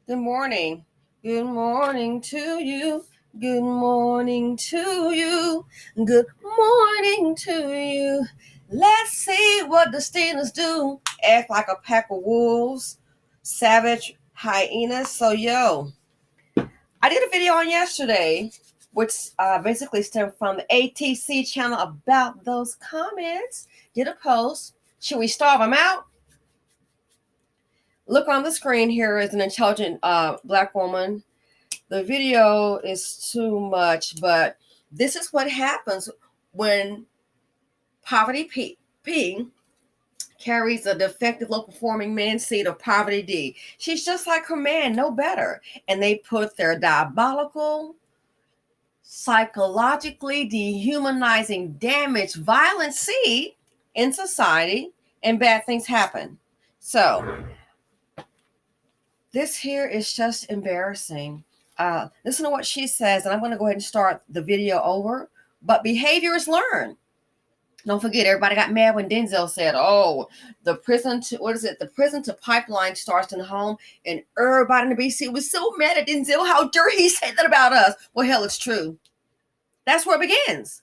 Good morning. Good morning to you. Good morning to you. Good morning to you. Let's see what Dustinas do. Act like a pack of wolves, savage hyenas. I did a video on yesterday, which basically stemmed from the ATC channel about those comments. Did a post. Should we starve them out? Look on the screen here is an intelligent black woman. The video is too much, but this is what happens when Poverty P carries a defective low performing man seed of Poverty D. She's just like her man, no better. And they put their diabolical, psychologically dehumanizing, damaged, violent seed in society, and bad things happen. So this here is just embarrassing. Listen to what she says, and I'm going to go ahead and start the video over. But behavior is learned. Don't forget, everybody got mad when Denzel said, "Oh, the prison to pipeline starts in the home," and everybody in the BC was so mad at Denzel. How dare he say that about us? Well, hell, it's true. That's where it begins.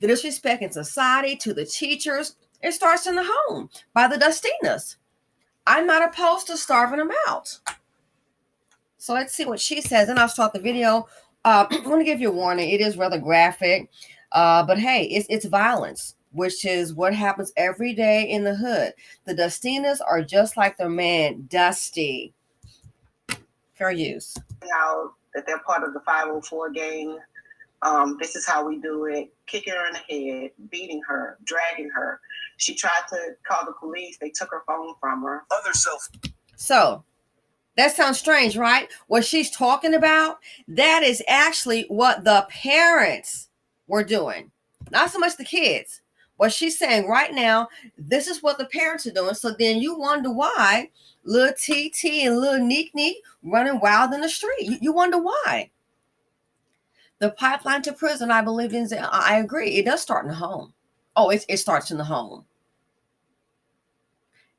The disrespect in society to the teachers, it starts in the home by the Dustinas. I'm not opposed to starving them out. So let's see what she says, and I'll start the video. I want to give you a warning. It is rather graphic, but hey, it's violence, which is what happens every day in the hood. The Dustinas are just like their man, Dusty. Fair use. Now that they're part of the 504 gang, this is how we do it. Kicking her in the head, beating her, dragging her. She tried to call the police. They took her phone from her. So that sounds strange, right? What she's talking about, that is actually what the parents were doing. Not so much the kids. What she's saying right now, this is what the parents are doing. So then you wonder why little TT and little Neek running wild in the street. You wonder why. The pipeline to prison, I believe in. I agree. It does start in the home. Oh, it starts in the home.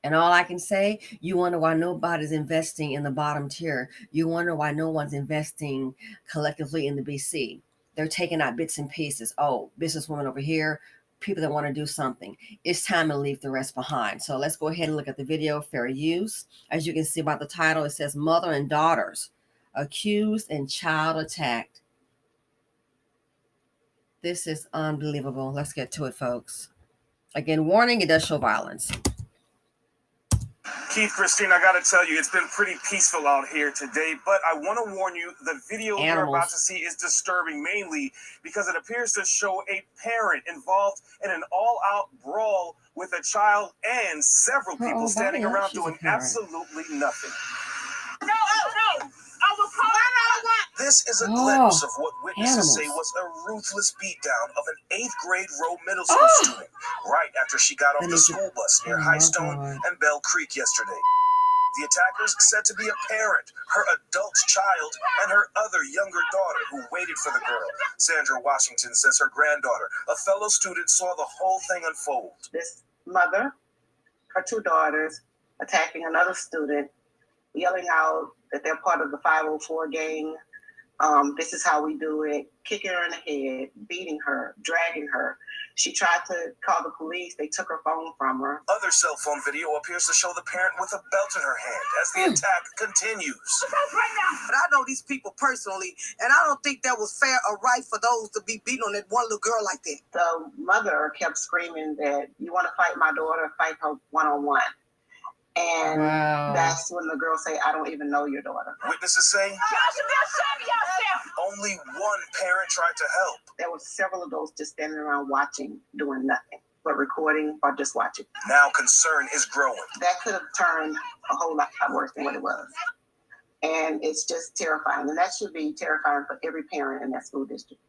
And all I can say, you wonder why nobody's investing in the bottom tier. You wonder why no one's investing collectively in the BC. They're taking out bits and pieces. Oh, businesswomen over here, people that want to do something. It's time to leave the rest behind. So let's go ahead and look at the video, fair use. As you can see by the title, it says mother and daughters accused and child attacked. This is unbelievable. Let's get to it, folks. Again, warning, it does show violence. Keith, Christine, I got to tell you, it's been pretty peaceful out here today, but I want to warn you, the video you're about to see is disturbing, mainly because it appears to show a parent involved in an all-out brawl with a child and several people standing around doing absolutely nothing. No! I will call This is a glimpse of what witnesses say was a ruthless beatdown of an 8th grade Rowe Middle School student right after she got off the school bus near Highstone and Bell Creek yesterday. The attackers said to be a parent, her adult child, and her other younger daughter who waited for the girl. Sandra Washington says her granddaughter, a fellow student, saw the whole thing unfold. This mother, her 2 daughters, attacking another student, yelling out that they're part of the 504 gang. This is how we do it. Kicking her in the head, beating her, dragging her. She tried to call the police. They took her phone from her. Other cell phone video appears to show the parent with a belt in her hand as the attack continues. Right now. But I know these people personally, and I don't think that was fair or right for those to be beating on that one little girl like that. The mother kept screaming that, "You want to fight my daughter, fight her one-on-one." And that's when the girl say, "I don't even know your daughter." Witnesses say only one parent tried to help. There were several adults just standing around watching, doing nothing, but recording or just watching. Now concern is growing. That could have turned a whole lot worse than what it was. And it's just terrifying. And that should be terrifying for every parent in that school district.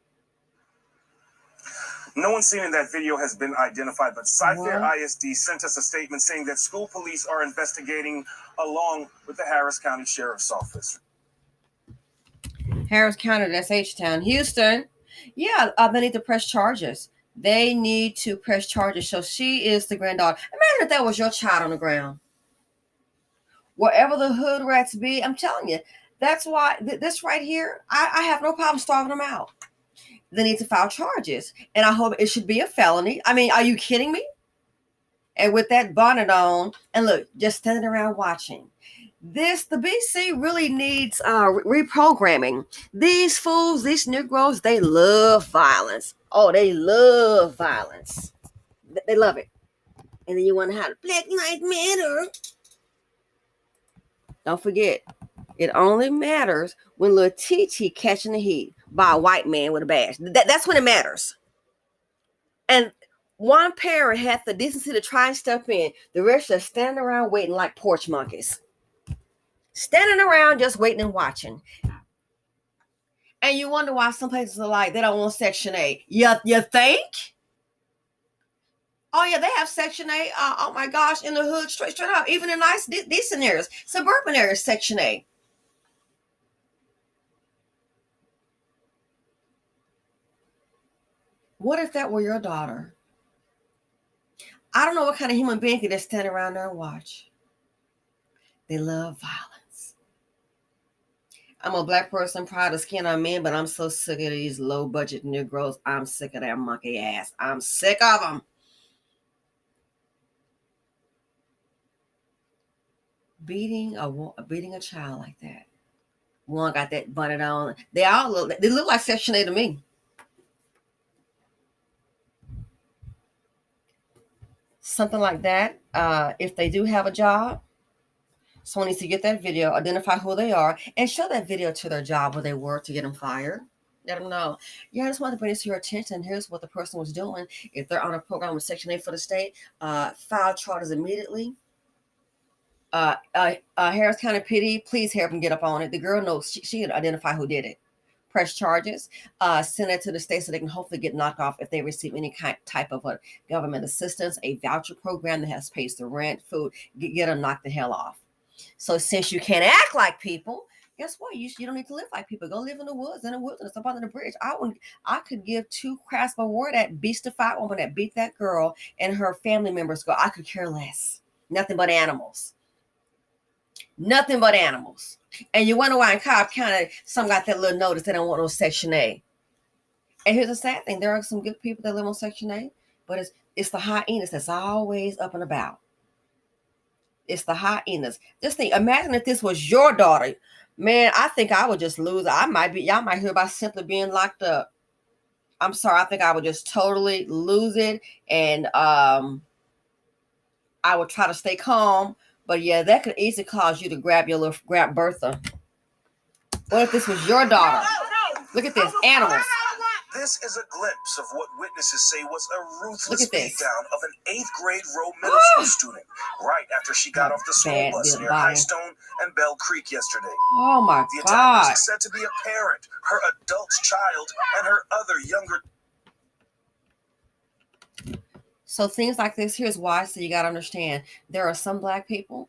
No one seen in that video has been identified, but Cy-Fair ISD sent us a statement saying that school police are investigating along with the Harris County Sheriff's Office. Harris County, that's H-Town. Houston, yeah, they need to press charges. They need to press charges. So she is the granddaughter. Imagine if that was your child on the ground. wherever the hood rats be. I'm telling you, that's why this right here, I have no problem starving them out. They need to file charges, and I hope it should be a felony. I mean, are you kidding me? And with that bonnet on, and look, just standing around watching. The BC really needs reprogramming. These fools, these Negroes, they love violence. Oh, they love violence. They love it. And then you wonder how Black Lives Matter. Don't forget, it only matters when little TT catching the heat by a white man with a badge. That's when it matters. And one parent had the decency to try and step in. The rest are standing around waiting like porch monkeys. Standing around just waiting and watching. And you wonder why some places are like, they don't want Section 8. You think? Oh, yeah, they have Section 8. Oh, my gosh, in the hood, straight up. Even in nice, decent areas. Suburban areas, Section 8. What if that were your daughter? I don't know what kind of human being could just stand around there and watch. They love violence. I'm a Black person, proud of skin on men, but I'm so sick of these low-budget Negroes. I'm sick of that monkey ass. I'm sick of them. Beating a child like that. One got that bonnet on. They look like Section 8 to me. Something like that. If they do have a job, someone needs to get that video, identify who they are, and show that video to their job where they work to get them fired. Let them know. Yeah, I just want to bring this to your attention. Here's what the person was doing. If they're on a program with Section 8 for the state, file charges immediately. Harris County PD, please help them get up on it. The girl knows she can identify who did it. Press charges, send it to the state so they can hopefully get knocked off if they receive any type of a government assistance, a voucher program that has pays the rent, food, get them knocked the hell off. So since you can't act like people, guess what? You don't need to live like people. Go live in the woods, in the wilderness, up under the bridge. I could give two craps of a word that beastified woman that beat that girl and her family members go. I could care less. Nothing but animals. Nothing but animals. And you wonder why in Cobb County, some got that little notice they don't want no Section 8. And here's the sad thing. There are some good people that live on Section 8, but it's the hyenas that's always up and about. It's the hyenas. Just think, imagine if this was your daughter. Man, I think I would just lose. Y'all might hear about simply being locked up. I'm sorry. I think I would just totally lose it. And I would try to stay calm. But yeah, that could easily cause you to grab Bertha. What if this was your daughter? Look at this, animals. This is a glimpse of what witnesses say was a ruthless beatdown of an 8th grade row middle school student right after she got off the school bus near Highstone and Bell Creek yesterday. Oh my God. The attacker is said to be a parent, her adult child, and her other younger. So things like this, here's why. So you got to understand, there are some Black people,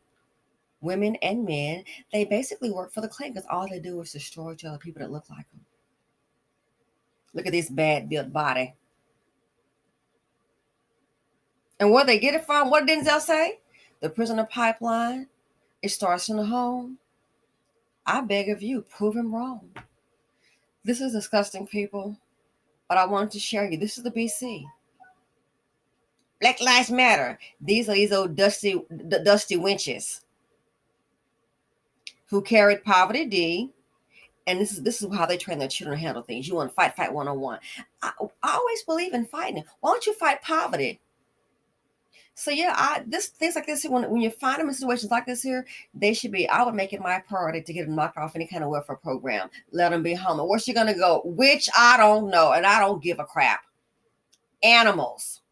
women and men, they basically work for the Klan because all they do is destroy each other, people that look like them. Look at this bad built body. And where they get it from, what did Denzel say? The prisoner pipeline. It starts in the home. I beg of you, prove him wrong. This is disgusting, people. But I wanted to share you. This is the BC. Black Lives Matter. These are these old dusty wenches who carried Poverty D. And this is how they train their children to handle things. You want to fight 101. I always believe in fighting. Why don't you fight poverty? So yeah, things like this, when you find them in situations like this here, I would make it my priority to get them knocked off any kind of welfare program. Let them be home. And where's she gonna go? Which I don't know, and I don't give a crap. Animals.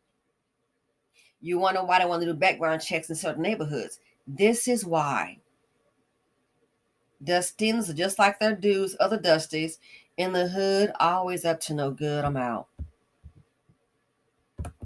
You wonder why they want to do background checks in certain neighborhoods. This is why. Dustinas are just like their dudes, other Dusties in the hood, always up to no good. I'm out.